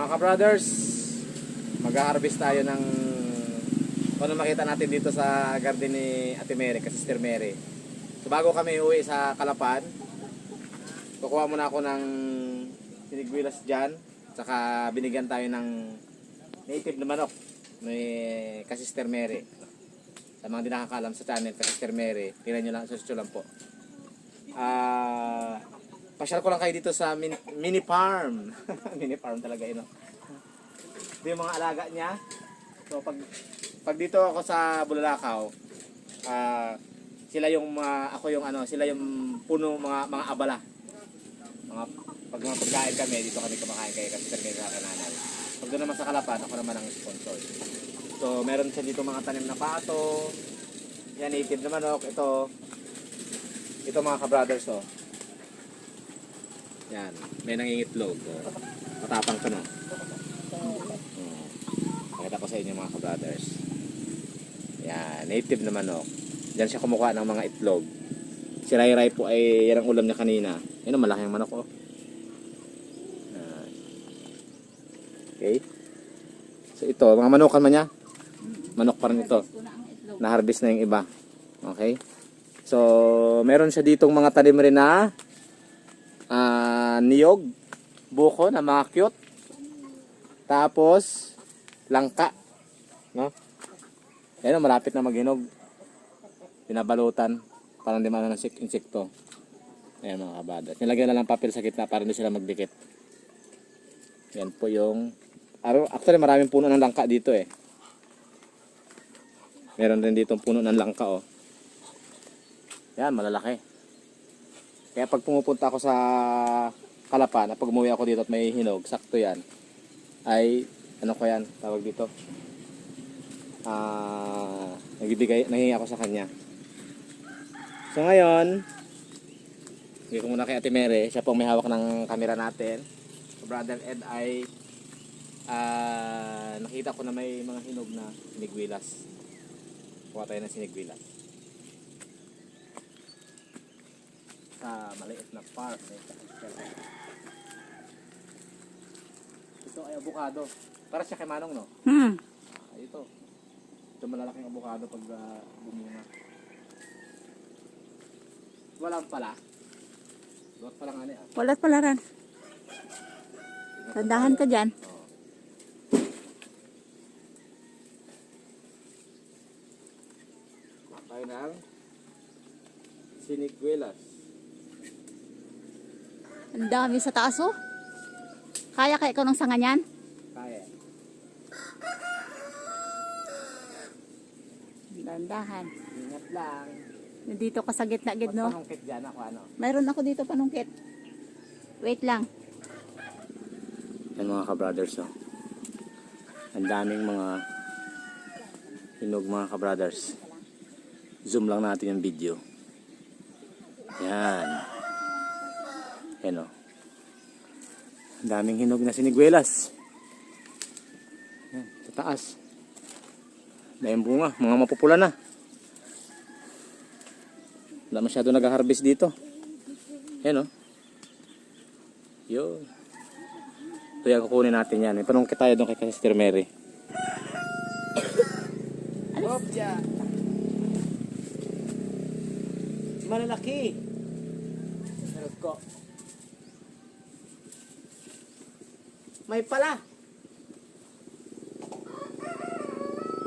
Mga ka-brothers, mag-harvest tayo ng ano makita natin dito sa garden ni Ate Mary, kasi Sister Mary. So bago kami uwi sa Calapan, kukuha muna ako ng siniguilas dyan. Saka binigyan tayo ng native na manok ni kasi Sister Mary. Sa mga di nakakaalam sa channel, kasi Sister Mary, tingnan nyo lang, search lang po. Pasyal ko lang kayo dito sa mini farm. Mini farm talaga yun. Ito yung mga alaga niya. So pag dito ako sa Bulalakaw, sila yung ako yung sila yung puno mga abala. Pag mga pagkain kami, dito kami kumakain kay kasi Mary sa Kananal. Pag doon naman sa Calapan, ako naman ang sponsor. So meron siya dito mga tanim na pato. Yan, native na manok. Ito mga ka-brothers, oh. Yan, may nangingitlog. Oh. Matapang to, no? Pakita ko sa inyo mga ka-brothers. Yan, native na manok. Diyan siya kumukuha ng mga itlog. Si Rai Rai po ay yan ang ulam niya kanina. Yan ang malaking manok, oh. Okay. So ito, mga manokan man niya. Manok pa rin ito. Na-harvest na yung iba. Okay. So, meron siya ditong mga tanim rin na niyog, buko na mga cute. Tapos, langka. No? Ayan, malapit na maghinog. Pinabalutan. Parang di man ng insekto. Ayan mga kabadas. Nilagyan na lang papel sa gitna para hindi sila magdikit. Yan po yung... Actually, maraming puno ng langka dito eh. Meron din ditong puno ng langka, oh. Yan, malalaki. Kaya pag pumupunta ako sa Calapan, pag umuwi ako dito at may hinog, sakto yan. Ay, ano ko yan, tawag dito. Nanghingi ako sa kanya. So ngayon, hindi ko muna kay Ate Mary, siya pong may hawak ng camera natin. So Brother Ed ay nakita ko na may mga hinog na siniguilas. Kuha tayo ng siniguilas. Sa maliit na park. Ito ay avocado. Para siya kay Manong, no? Ito. Ito malalaking avocado pag bumunga. Walang pala. Walang pala nga niya. Walat pala ran. Tandahan ka dyan. Tayo ng siniguelas. Ang dami sa taas, oh. Kaya ikaw ng sanga niyan? Kaya. Tandahan. Ingat lang. Nandito ka sa gitna-gid, no? Panungkit dyan ako, ano? Mayroon ako dito panungkit. Wait lang. Yan mga ka-brothers, oh. Ang daming mga hinog mga ka-brothers. Zoom lang natin yung video. Yan. Yan, oh. Ang daming hinog na siniguelas. Yan, tataas. Dahil bunga, mga mapupula na. Wala masyado nag-harvest dito. Yan, oh. Yun. Ito yung kukunin natin yan. May panungkit tayo doon kay Sister Mary. Opya! Malalaki! Meron ko. May pala!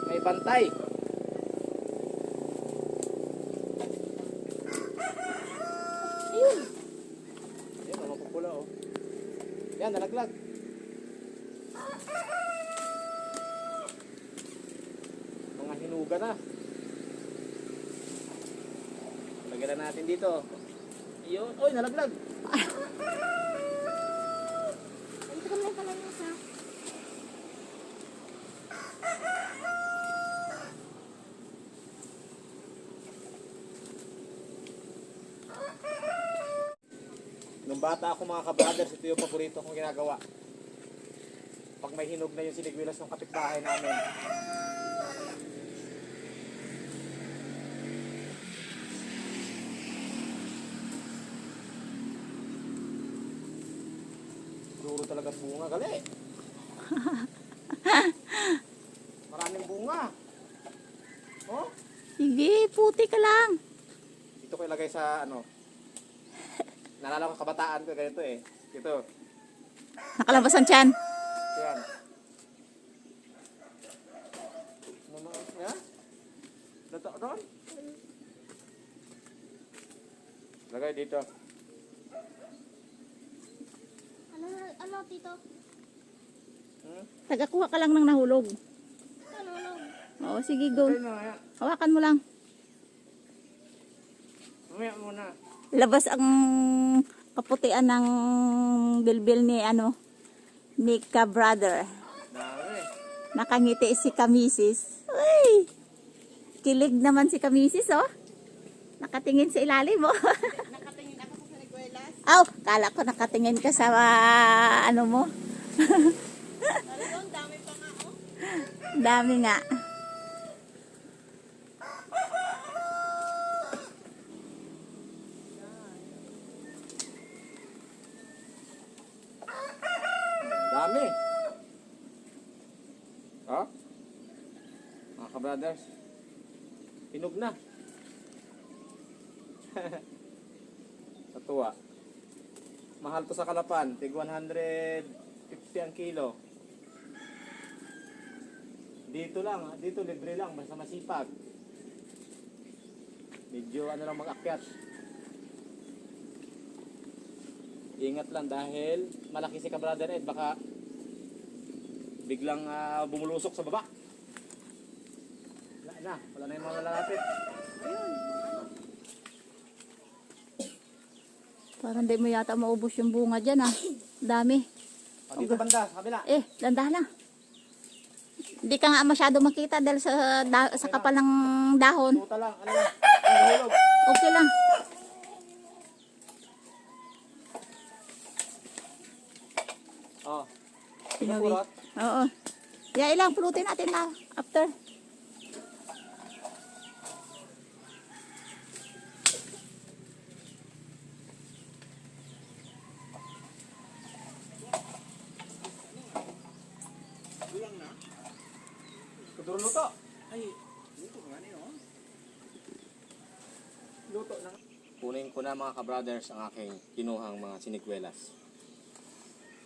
May bantay! Ayun! Ayun, mga pupula, oh. Yan, nalaglag. Mga hinuga na. Lagyan na natin dito. Ayun. Oy, nalaglag. Nung bata ako mga ka-brothers, ito yung paborito kong ginagawa. Pag may hinog na yung siniguelas ng kapitbahay namin. Duro talaga bunga, gali. Maraming bunga. Oh, Sige, puti ka lang. dito ko ilagay sa ano. Naalala ko kabataan ko ganito eh. Ito. Nakalabasan tiyan. Yan. Ano ya? Dato doon. Lagay dito. Ano, tito? Tagakuha ka lang ng nahulog. Ano? Oo, sige, go. Ayun na, yan. Hawakan mo lang. Mamaya muna. Labas ang kaputian ng bilbil ni ni ka-brother. Dami. Nakangiti si Kamisis. Uy! Kilig naman si Kamisis, oh. Nakatingin sa ilalim, oh. Nakatingin ako sa Niguelas. Aw, kala ko nakatingin ka sa ano mo. Ano, dami pa nga, oh. Dami nga. Dami. Oh? Mga ka-brothers. Hinog na. Sa tuwa. Mahal to sa Kalapan. Tig 150 ang kilo. Dito lang. Dito libre lang. Basta masipag. Medyo ano lang mag-akyat. Ingat lang dahil malaki si ka-brother Ed. Baka biglang bumulusok sa baba. Wala na. Wala na yung mga lalapit. Parang di mo yata maubos yung bunga dyan, ah. Dami. O, dito banda. Sa kabila. Dandahan lang. Hindi ka nga masyado makita dahil sa kapal ng dahon. Tuta lang. Ano lang. Ang hulog. Okay lang. Oh. Pinawi. Pinapurot. Oo. Yeah, ilang pulutin natin na after. Kuduro luto. Ay, luto nga nino. Luto na. Kunin ko na mga ka-brothers ang aking kinuhang mga sinikwelas.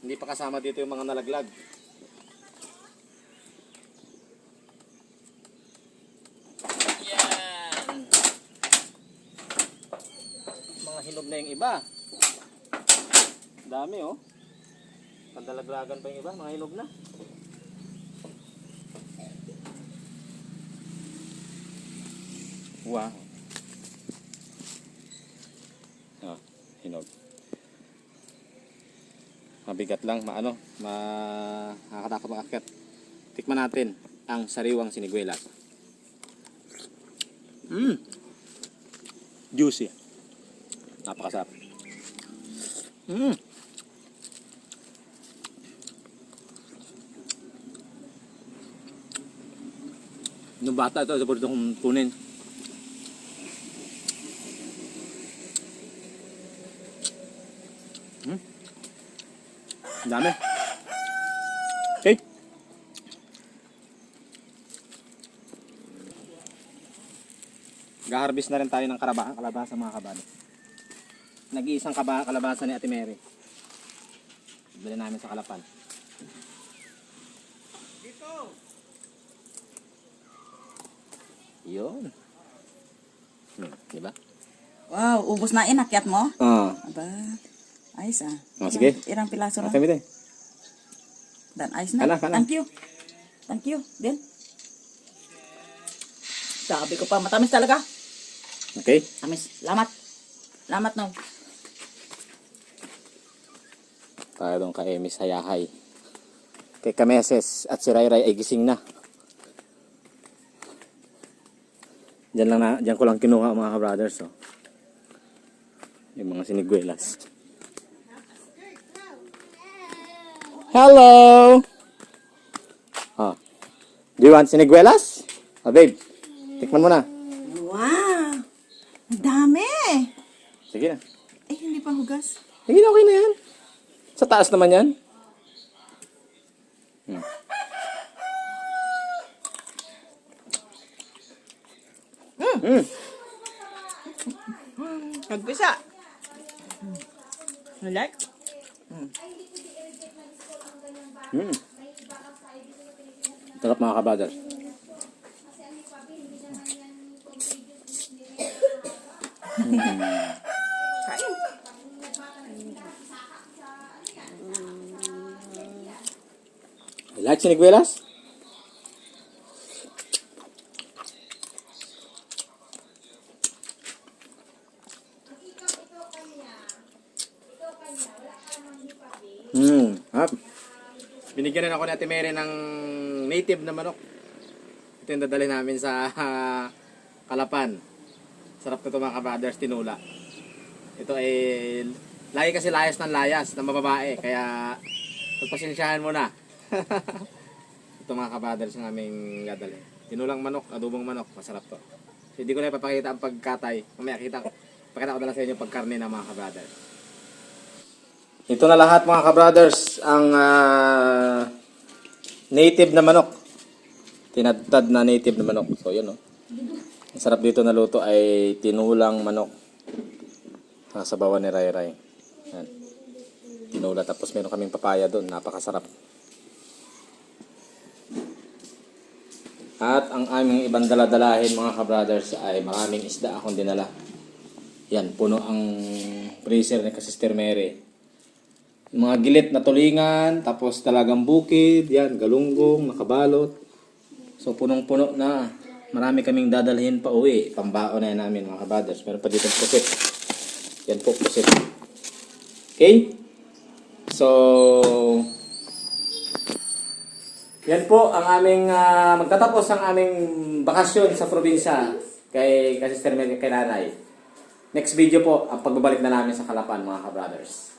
Hindi pa kasama dito yung mga nalaglag. Yan. Mga hinog na yung iba. Dami oh. Pandalaglagan pa yung iba, mga hinog na. Wow. Oh, hinog. Mabigat lang, makakatakot makakyat. Tikman natin ang sariwang siniguelas. Juicy. Napakasarap. Nung bata ito, sabi kong kunin. Dami. Okay. Ga-harvest na rin tayo ng kalabasa mga kabado. Nag-iisang kalabasa ni Ate Mary. Bili namin sa Kalapan. Dito. Yun. Diba? Wow, ubos na inakyat mo? Ah. Aba, ayos ah. Sige. Irang pilaso lang. Okay, bite. Dan, ayos na. Kala. Thank you. Thank you. Din. Sabi ko pa, matamis talaga. Okay. Tamis. Lamat. Lamat no. Tayo doon kay Miss Hayahay. Kay Kameses at si Rayray ay gising na. Diyan ko lang kinuha mga brothers oh. Yung mga siniguelas. Hello. Ah. Do you want siniguelas? Ah, babe. Tikman mo na. Wow. Ang dami. Sige na. Eh, hindi pa hugas. Sige na, okay na yan. Sa taas naman yan. Nagpisa. You like? Sarap mga kabrothers. Kain. You like siniguelas? Binigyan rin ako ni Ate Mary ng native na manok. Ito yung dadali namin sa Kalapan. Sarap na ito mga kabrothers, tinula. Ito ay lagi kasi layas ng layas ng mababae. Kaya pagpasensyahan mo na. Ito mga kabrothers ang aming dadali. Tinulang manok, adobong manok. Masarap to. So, hindi ko na ipapakita ang pagkatay. Mamaya pakita ko dala sa inyo yung pagkarne na mga kabrothers. Ito na lahat mga kabrothers ang native na manok. Tinadtad na native na manok. So yun, oh. Ang sarap dito na luto ay tinulang manok. Sa bawan ni Ray Ray. Yan. Tinula tapos meron kaming papaya doon. Napakasarap. At ang aming ibang daladalahin mga kabrothers ay maraming isda akong dinala. Yan, puno ang freezer ni Sister Mary. Mga gilit na tulingan, tapos talagang bukid, yan, galunggong, nakabalot. So, punong-puno na. Marami kaming dadalhin pa uwi. Pambaon na yan namin, mga kabrothers. Meron pa dito pusit. Yan po, pusit. Okay? So, yan po ang aming, magtatapos ang aming bakasyon sa probinsya kay Sister Mary, kay Nanay. Next video po, ang pagbabalik na namin sa Kalapan, mga kabrothers.